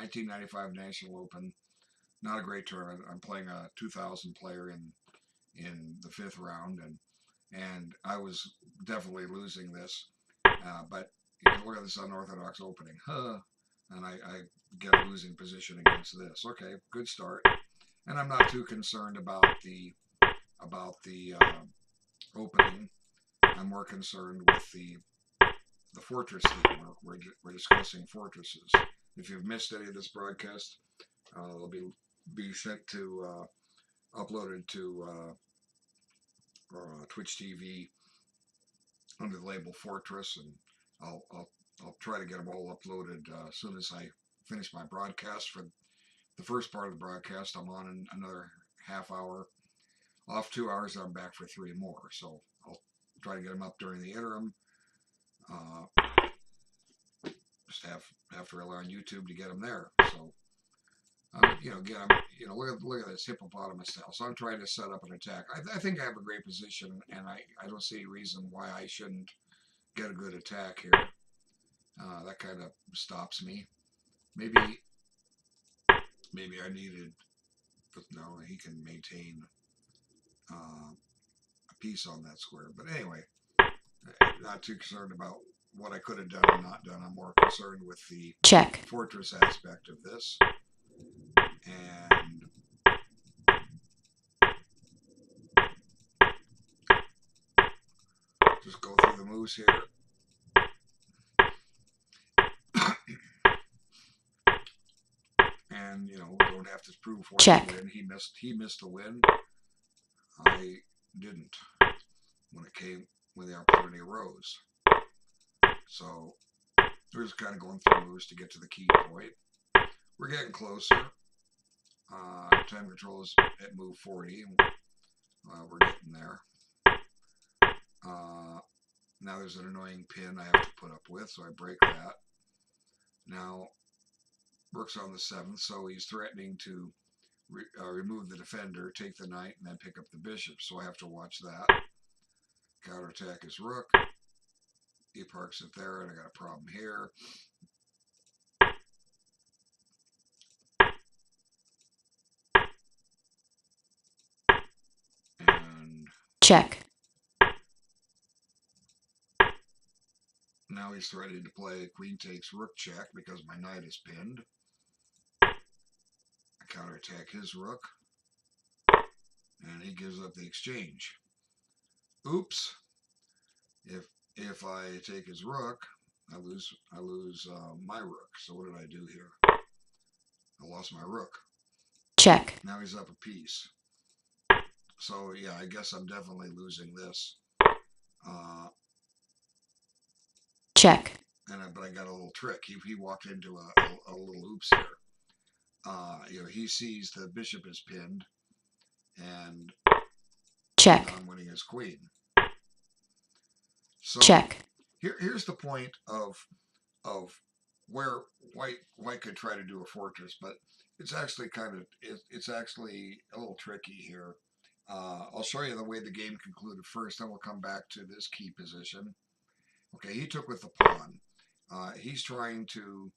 1995 National Open. Not a great tournament. I'm playing a 2,000 player in the 5th round, and I was definitely losing this. But you can look at this unorthodox opening, and I get a losing position against this. Okay, good start. And I'm not too concerned about the opening. I'm more concerned with the fortress theme. We're discussing fortresses. If you've missed any of this broadcast, it'll be sent to uploaded to Twitch TV under the label Fortress, and I'll try to get them all uploaded as soon as I finish my broadcast. For the first part of the broadcast, I'm on another half hour, off 2 hours. I'm back for 3 more, so I'll try to get them up during the interim. Just have to rely on YouTube to get them there. So again, look at this hippopotamus tail. So I'm trying to set up an attack. I think I have a great position, and I don't see a reason why I shouldn't get a good attack here. That kind of stops me. Maybe I needed, but no, he can maintain a piece on that square. But anyway, not too concerned about what I could have done and not done. I'm more concerned with the check fortress aspect of this. And just go through the moves here. And don't have to prove why check. To win. He missed the win. I didn't when the opportunity arose. So we're just kind of going through moves to get to the key point. We're getting closer. Time control is at move 40. We're getting there. Now there's an annoying pin I have to put up with, so I break that. Now rook's on the 7th, so he's threatening to remove the defender, take the knight, and then pick up the bishop. So I have to watch that. Counterattack his rook. He parks it there, and I got a problem here. And check. Now he's threatening to play queen takes rook check because my knight is pinned. I counterattack his rook, and he gives up the exchange. Oops! If I take his rook, I lose my rook. So what did I do here? I lost my rook. Check. Now he's up a piece. So yeah, I guess I'm definitely losing this. Check. But I got a little trick. He walked into a little oops here. He sees the bishop is pinned, and check. I'm winning his queen. So check. Here's the point of where white could try to do a fortress, but it's actually it's actually a little tricky here. I'll show you the way the game concluded first, then we'll come back to this key position. Okay, he took with the pawn. He's trying to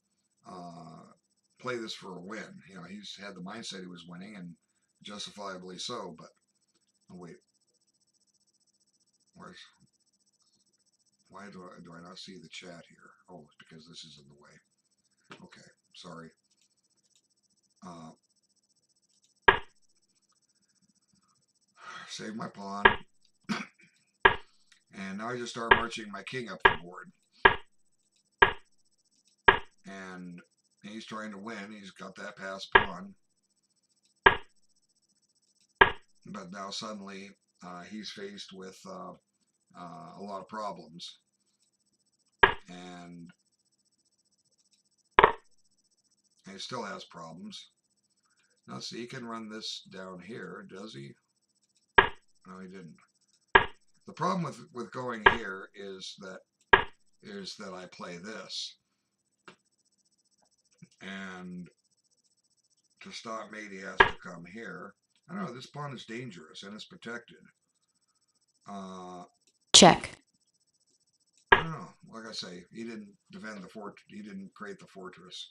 play this for a win. He's had the mindset he was winning, and justifiably so. But oh wait, why do I not see the chat here? Oh, it's because this is in the way. Okay, sorry. Save my pawn. And now I just start marching my king up the board. And he's trying to win. He's got that passed pawn. But now suddenly he's faced with a lot of problems. And he still has problems. Now see, he can run this down here, does he? No, he didn't. The problem with going here is that I play this. And to stop mate, he has to come here. I don't know, this pawn is dangerous and it's protected. Check. I don't know. Like I say, he didn't defend the fort. He didn't create the fortress.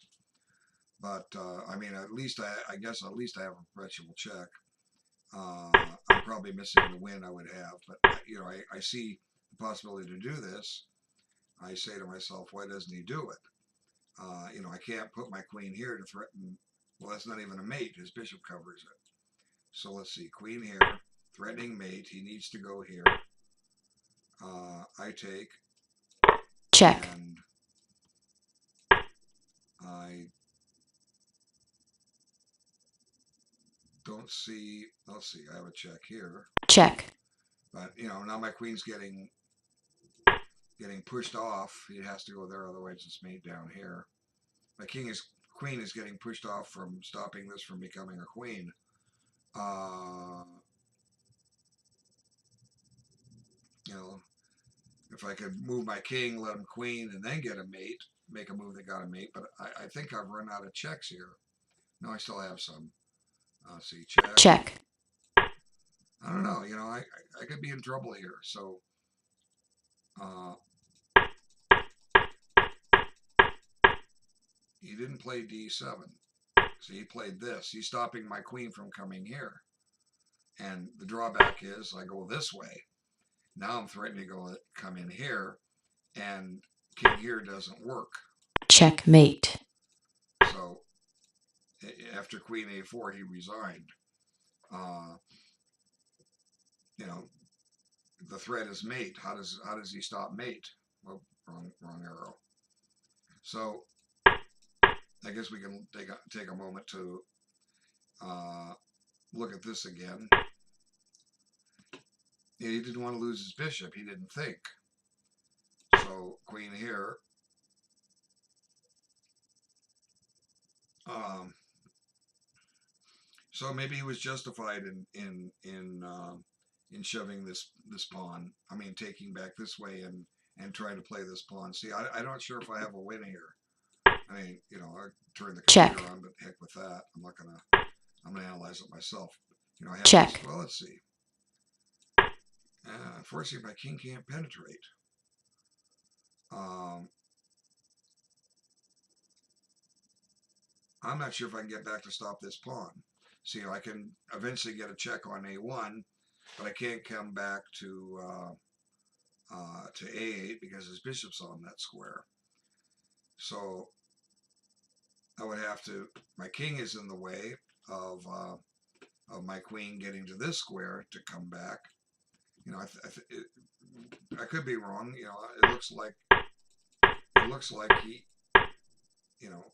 But I mean, at least I guess at least I have a perpetual check. I'm probably missing the win I would have, but you know, I see the possibility to do this. I say to myself, why doesn't he do it? You know, I can't put my queen here to threaten. Well, that's not even a mate. His bishop covers it. So let's see, queen here, threatening mate. He needs to go here. I take, check, and I don't see. Let's see, I have a check here, check, but you know, now my queen's getting pushed off. He has to go there, otherwise it's mate down here. My queen is getting pushed off from stopping this from becoming a queen. You know, if I could move my king, let him queen, and then get a mate, make a move that got a mate. But I think I've run out of checks here. No, I still have some. See, check. check, I don't know. You know, I could be in trouble here. So, uh, he didn't play d7. So he played this. He's stopping my queen from coming here. And the drawback is I go this way. Now I'm threatening to come in here, and king here doesn't work. checkmate, So after queen a4, he resigned. Uh, you know, the threat is mate. How does he stop mate? Oh, wrong arrow. So I guess we can take a moment to look at this again. He didn't want to lose his bishop. He didn't think. So queen here. So maybe he was justified in shoving this pawn. I mean, taking back this way and trying to play this pawn. See, I'm not sure if I have a win here. I mean, you know, I turn the computer check, on, but heck with that. I'm gonna analyze it myself. You know, I have check, this. Well, let's see. Unfortunately, my king can't penetrate. Um, I'm not sure if I can get back to stop this pawn. See, I can eventually get a check on a1, but I can't come back to a8 because his bishop's on that square. So I would have to. My king is in the way of my queen getting to this square to come back. You know, I could be wrong. You know, it looks like he. You know,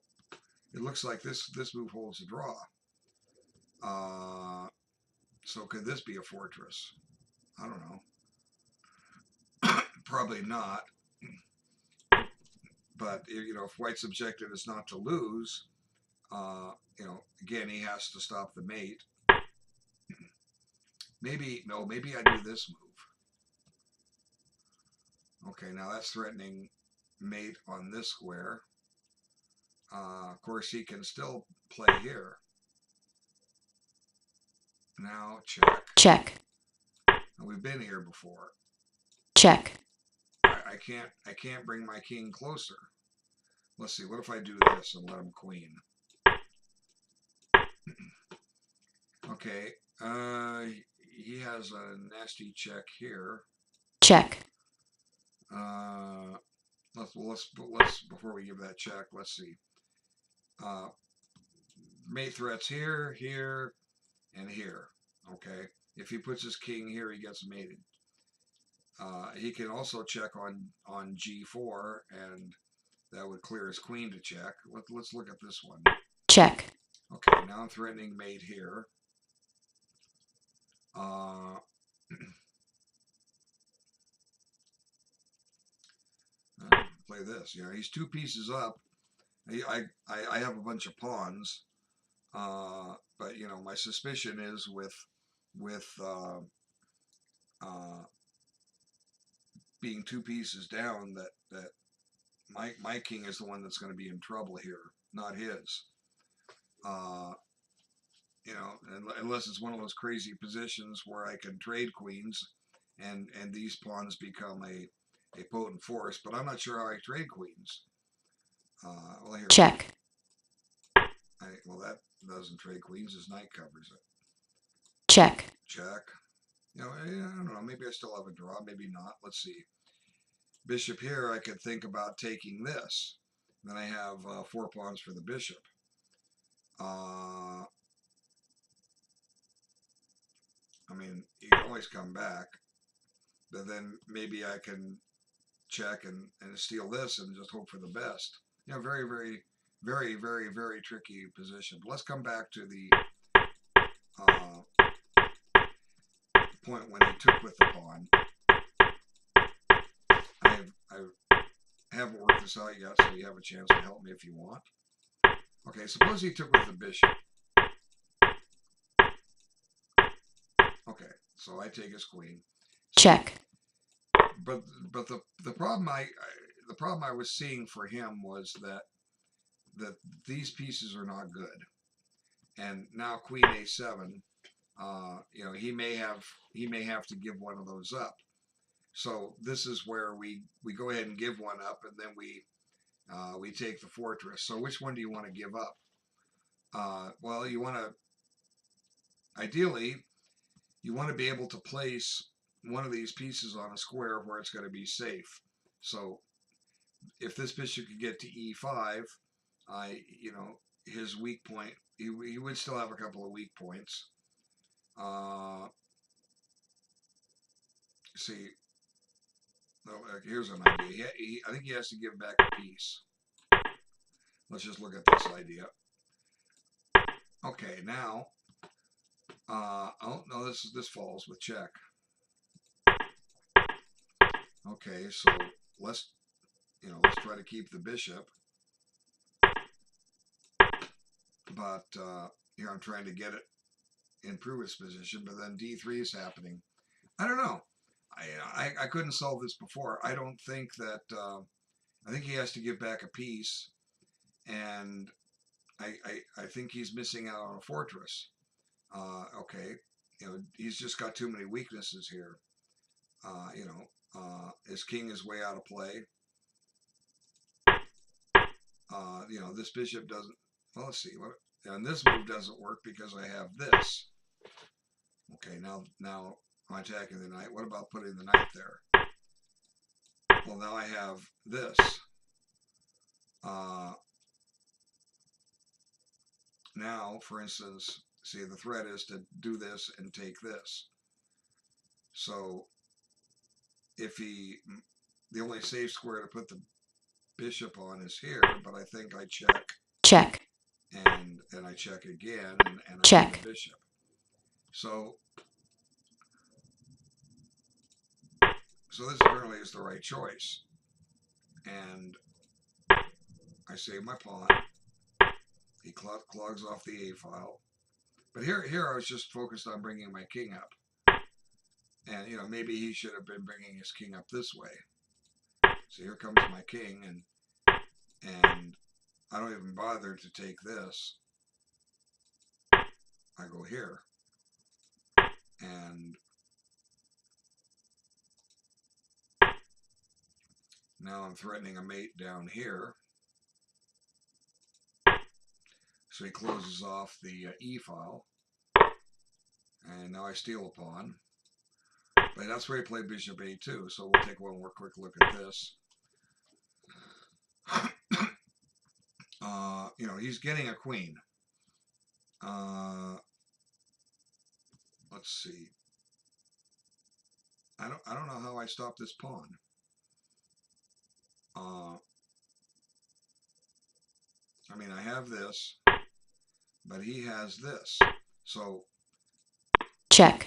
it looks like this move holds a draw. So could this be a fortress? I don't know. Probably not. But you know, if White's objective is not to lose, you know, again he has to stop the mate. Maybe no, maybe I do this move. Okay, now that's threatening mate on this square. Of course, he can still play here. Now check. check, And we've been here before. check, I can't bring my king closer. Let's see. What if I do this and let him queen? Okay. He has a nasty check here. check, Let's before we give that check, let's see. Mate threats here, here, and here. Okay. If he puts his king here, he gets mated. He can also check on g4, and that would clear his queen to check. Let's look at this one. check, Okay, now I'm threatening mate here. Play this. You know, he's two pieces up. I have a bunch of pawns, but you know, my suspicion is with being two pieces down that my king is the one that's going to be in trouble here, not his. You know, unless it's one of those crazy positions where I can trade queens, and these pawns become a potent force. But I'm not sure how I trade queens. Well, here. check, Well, that doesn't trade queens. His knight covers it. check, Check. You know, I don't know. Maybe I still have a draw. Maybe not. Let's see. Bishop here, I could think about taking this. Then I have 4 pawns for the bishop. I mean, you can always come back, but then maybe I can check and steal this and just hope for the best. You know, very, very, very, very, very tricky position. But let's come back to the point when he took with the pawn. I haven't worked this out yet, so you have a chance to help me if you want. Okay, suppose he took with the bishop. Okay, so I take his queen. check, But the problem I was seeing for him was that these pieces are not good. And now queen a7, you know, he may have to give one of those up. So this is where we go ahead and give one up, and then we take the fortress. So which one do you want to give up? Well, ideally you want to be able to place one of these pieces on a square where it's going to be safe. So if this bishop could get to e5, you know, his weak point, he would still have a couple of weak points. See, here's an idea. I think he has to give back a piece. Let's just look at this idea. Okay, now, oh no, this falls with check. Okay, so let's try to keep the bishop. But here I'm trying to get it, improve its position, but then d3 is happening. I don't know. I couldn't solve this before. I don't think that. I think he has to give back a piece, and I think he's missing out on a fortress. Okay, you know, he's just got too many weaknesses here. You know, his king is way out of play. You know, this bishop doesn't. Well, let's see. And this move doesn't work because I have this. Okay, now I'm attacking the knight. What about putting the knight there? Well, now I have this. Now, for instance, see, the threat is to do this and take this. So if the only safe square to put the bishop on is here, but I think I check, and I check again, and I check, get the bishop. So this apparently is the right choice. And I save my pawn. He clogs off the A file. But here I was just focused on bringing my king up. And, you know, maybe he should have been bringing his king up this way. So here comes my king, and I don't even bother to take this. I go here. And now I'm threatening a mate down here. So he closes off the E file. And now I steal a pawn. But that's where he played bishop a2. So we'll take one more quick look at this. You know, he's getting a queen. Let's see. I don't know how I stop this pawn. I mean, I have this, but he has this. So check,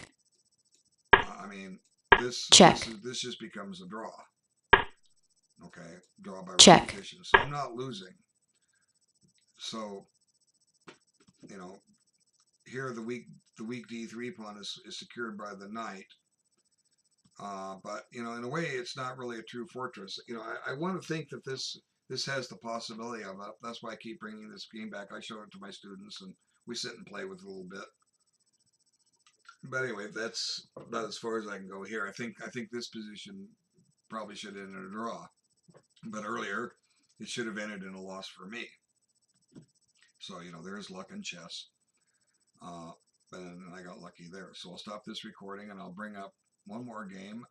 I mean, this just becomes a draw. Okay, draw by check, repetition. So I'm not losing. So, you know, here the weak d3 pawn is secured by the knight. But you know, in a way, it's not really a true fortress. You know, I want to think that this has the possibility of it. That's why I keep bringing this game back. I show it to my students, and we sit and play with it a little bit. But anyway, that's about as far as I can go here. I think this position probably should end in a draw, but earlier it should have ended in a loss for me. So, you know, there's luck in chess. And I got lucky there. So I'll stop this recording and I'll bring up one more game